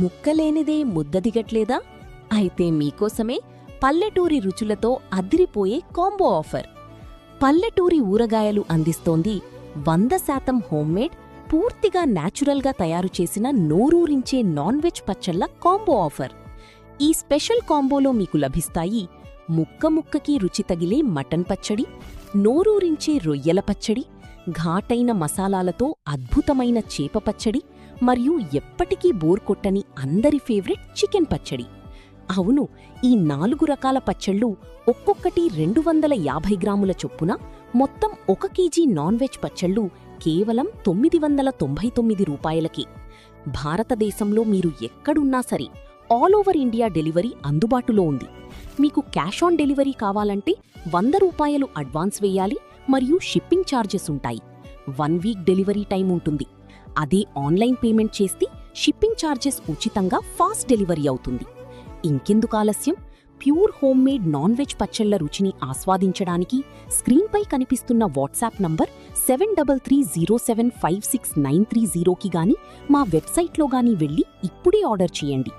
ముక్కలేనిదే ముద్ద దిగట్లేదా? అయితే మీకోసమే పల్లెటూరి రుచులతో అదిరిపోయే కాంబో ఆఫర్. పల్లెటూరి ఊరగాయలు అందిస్తోంది 100% హోమ్మేడ్, పూర్తిగా న్యాచురల్గా తయారుచేసిన నోరూరించే నాన్ వెజ్ పచ్చళ్ల కాంబో ఆఫర్. ఈ స్పెషల్ కాంబోలో మీకు లభిస్తాయి ముక్క ముక్కకి రుచి తగిలే మటన్ పచ్చడి, నోరూరించే రొయ్యల పచ్చడి, ఘాటైన మసాలాలతో అద్భుతమైన చేప పచ్చడి మరియు ఎప్పటికీ బోర్ కొట్టని అందరి ఫేవరెట్ చికెన్ పచ్చడి. అవును, ఈ 4 రకాల పచ్చళ్ళు ఒక్కొక్కటి 250 గ్రాముల చొప్పున మొత్తం 1 కేజీ నాన్ వెజ్ పచ్చళ్ళు కేవలం 999 రూపాయలకి. భారతదేశంలో మీరు ఎక్కడున్నా సరే ఆల్ ఓవర్ ఇండియా డెలివరీ అందుబాటులో ఉంది. మీకు క్యాష్ ఆన్ డెలివరీ కావాలంటే 100 రూపాయలు అడ్వాన్స్ వేయాలి మరియు షిప్పింగ్ ఛార్జెస్ ఉంటాయి. 1 వీక్ డెలివరీ టైం ఉంటుంది. అదే ఆన్లైన్ పేమెంట్ చేస్తే షిప్పింగ్ ఛార్జెస్ ఉచితంగా ఫాస్ట్ డెలివరీ అవుతుంది. ఇంకెందుకు ఆలస్యం? ప్యూర్ హోమ్మేడ్ నాన్ వెజ్ పచ్చళ్ల రుచిని ఆస్వాదించడానికి స్క్రీన్పై కనిపిస్తున్న వాట్సాప్ నంబర్ 7330756930కి గాని మా వెబ్సైట్లో గాని వెళ్ళి ఇప్పుడే ఆర్డర్ చేయండి.